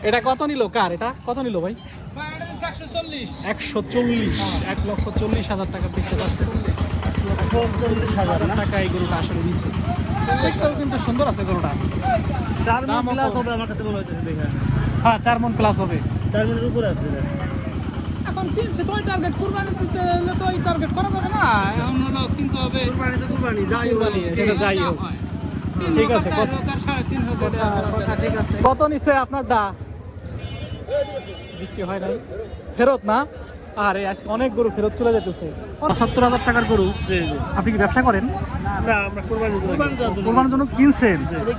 এটা কত নিল কার? এটা কত নিল ভাই? 140, 1,40,000 টাকা দেখতে পাচ্ছেন। 1,40,000 টাকা এই গরুটা আসলে নিচ্ছে। দেখতেও কিন্তু সুন্দর আছে গরুটা। 4 মণ প্লাস হবে আমার কাছে মনে হইতেছে দেখে। হ্যাঁ 4 মণ প্লাস হবে। 4 মণের উপরে আছে এটা। এখন কিনছে তো ওই টার্গেট, কুরবানি দিতে হলে তো ওই টার্গেট করা যাবে না। এখন হলো কিনতে হবে কুরবানি তো কুরবানি যাই হোক সেটা যাই হোক। ঠিক আছে, 3.5 ঠিক আছে। কত নিচ্ছে আপনারটা? বিক্রি হয় নাই, ফেরত না? আরে আজকে অনেক গরু ফেরত চলে যেতেছে। ৭৫,000 টাকার গরু। জি জি। আপনি কি ব্যবসা করেন? না আমরা কুরবানির জন্য কুরবানির জন্য কিনছেন,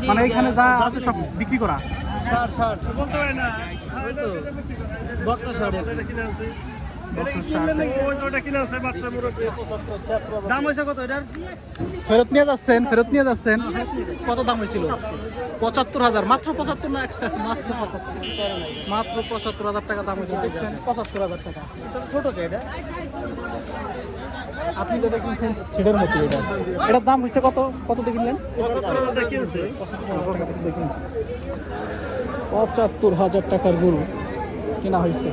মানে এখানে যা আছে সব বিক্রি করা? 60 বলতে হয় না, ওই তো বক্তা 60 এটা কিনে আছে। এটা কি কিনলে নাকি ওই ওটা কিনে আছে মাত্র মুরব্বি 75 76 দাম হইছে কত এটার? ফেরত নিয়ে যাচ্ছেন, ফেরত নিয়ে যাচ্ছেন। কত দাম হয়েছিল? 75,000। মাত্র 75 না? মাত্র 75, মাত্র 75,000 টাকা দাম হয়েছে। দেখছেন 75,000 টাকা। ছোট কে এটা? আপনি যেটা কিনছেন ছিটের মতো এটা, এটার দাম হয়েছে কত? কত দিয়ে কিনলেন? 75,000 কিনছে। 75,000 টাকার গরু কিনা হয়েছে।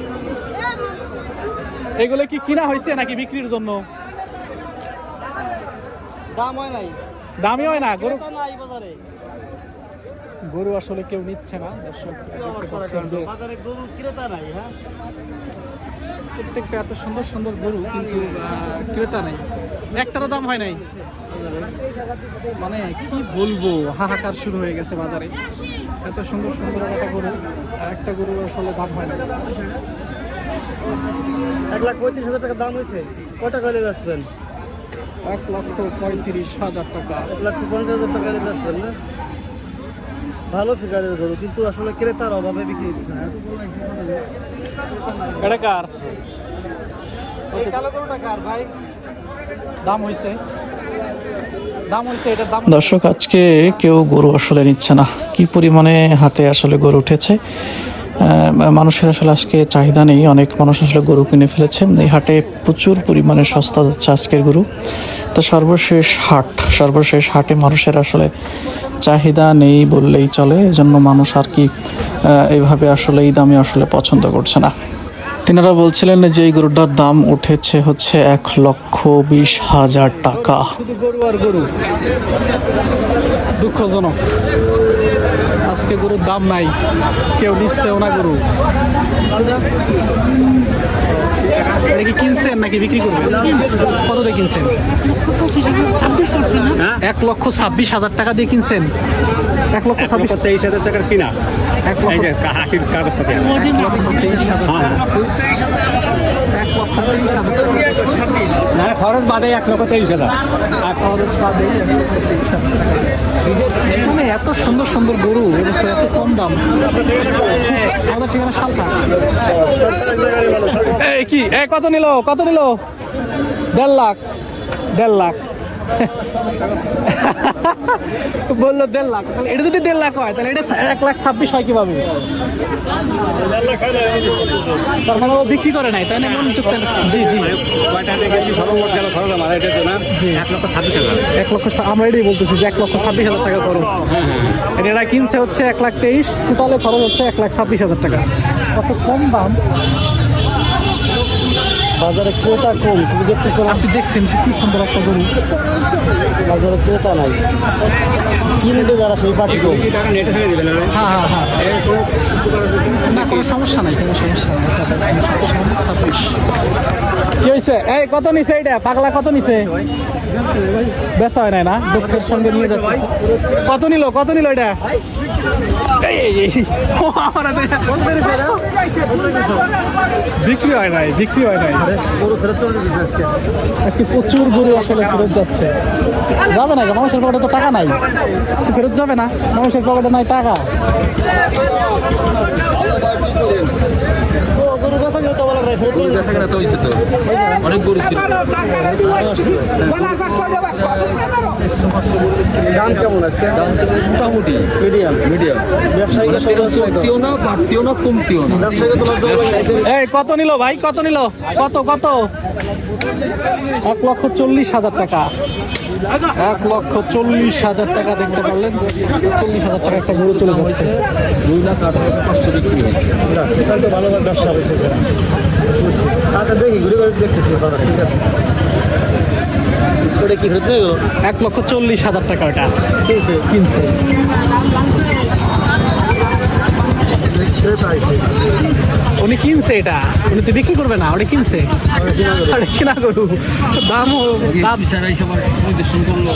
এগুলো কি কিনা হয়েছে নাকি বিক্রির জন্য? দাম হয় নাই, দামই হয় না গরু। ক্রেতা নাই বাজারে। গরু আসলে কেউ নিচ্ছে না দর্শক, দেখতে পাচ্ছেন যে বাজারে গরু ক্রেতা নাই। হ্যাঁ প্রত্যেকটা এত সুন্দর সুন্দর গরু কিন্তু ক্রেতা নাই, একটারও দাম হয় নাই। মানে কি বলবো, হাহাকার শুরু হয়ে গেছে বাজারে। এত সুন্দর সুন্দর একটা গরু, আর একটা গরু আসলে দাম হয় না। 1,35,000 টাকা দাম হয়েছে। কত করে বেচবেন? 1,35,000 টাকা। 1,50,000 টাকা করে বেচবেন না? ভালো ফিগারের গরু, কিন্তু আসলে ক্রেতার অভাবে বিক্রি হচ্ছে না। এটা কার? এই কালো গরুটা কার ভাই? দাম হয়েছে, দাম হয়েছে, এটার দাম। দর্শক, আজকে কেউ গরু আসলে নিচ্ছে না। কি পরিমাণে হাটে আসলে গরু উঠেছে, মানুষের আসলে আজকে চাহিদা নেই। অনেক মানুষ আসলে গরু কিনে ফেলেছে। এই হাটে প্রচুর পরিমাণে সস্তা যাচ্ছে আজকের গরু। তো সর্বশেষ হাটে মানুষের আসলে চাহিদা নেই বললেই চলে। এজন্য মানুষ আর কি এইভাবে আসলে এই দামে আসলে পছন্দ করছে না। তিনারা বলছিলেন যে এই গরুটার দাম উঠেছে হচ্ছে 1,20,000 টাকা। শুধু গরু আর গরু, দুঃখজনক। আজকে গরুর দাম নাই, কেউ নিচ্ছেও না গরু। এটা কি কিনছেন নাকি বিক্রি করবেন? কত দিয়ে কিনছেন? 1,26,000 টাকা দিয়ে কিনছেন? 1,23,000 টাকার কিনা। 1,23,000 না, খরচ বাদে 1,23,000। মানে এত সুন্দর সুন্দর গরু, এত কম দাম। আমাদের ঠিকানা সালথা। এই কি কত নিল? কত নিল? 1.5 লাখ। 1.5 লাখ বললো 1.5 লাখ। তাহলে এটা যদি 1.5 লাখ হয়, তাহলে এটা 1,26,000 হয় কিভাবে? তার মানে ও বিক্রি করে নাই, তাই না? জি জি, সর্বমোট গেল খরচ আমার এটার জন্য 1,26,000। 1 লক্ষ। আমরা এটাই বলতেছি যে 1,26,000 টাকা খরচ। এটা কিনছে হচ্ছে 1,23,000, টোটালে খরচ হচ্ছে 1,26,000 টাকা। কত কম দাম। বাজারে ক্রেতা কম, তুমি দেখতেছো না? আপনি দেখছেন যে কি সুন্দর একটা গরু। বাজারে ক্রেতা নাই, কিনবে যারা সেই পার্টি কম। টাকা নেটে ছেড়ে দিবেন। হ্যাঁ হ্যাঁ হ্যাঁ, না কোনো সমস্যা নাই, কোনো সমস্যা নাই। 26 কি হয়েছে? এই কত নিছে এইটা? পাগলা কত নিছে? বেচা হয় নাই না, দুঃখের সঙ্গে নিয়ে যাচ্ছে। কত নিল? কত নিল এটা? বিক্রি হয় নাই, বিক্রি হয় নাই। গরু ফেরত চলে যেতেছে আজকে। আজকে প্রচুর গরু আসলে ফেরত যাচ্ছে। যাবে না, মানুষের পকেটে তো টাকা নাই, ফেরত যাবে না। মানুষের পকেটে নাই টাকা। গরু কথা যেহেতু বলা যায় ফেরত চলে যেতেছে। অনেক গরু ছিল। দাম কেমন আজকে? মোটামুটি মিডিয়াম। ব্যবসায়ীরা সব চলতিও না, বাড়তিও না, কমতিও না। ব্যবসায়ীরা তোমার এই কত নিল ভাই? কত নিল? কত কত? 1,40,000 টাকা। 1,40,000 টাকা। দেখতে পারলেন যে 40,000 টাকা একটা গরু চলে যাচ্ছে। 2,08,500 বিক্রি হয়েছে। তাহলে তো ভালো ব্যবসা হবে সেটা। বুঝছি। আচ্ছা দেখি ঘুরে ঘুরে দেখতেছি দাদা, ঠিক আছে। ওটা কি হতে গেল? 1,40,000 টাকা ওটা কিনছে কিনছে। ক্রেতা আইছে। উনি কিনছে এটা, উনি তো বিক্রি করবে না, ওটা কিনছে। ওটা কিনা গরু, দামও দাম বিচার হিসাবে পরিদর্শন করলো।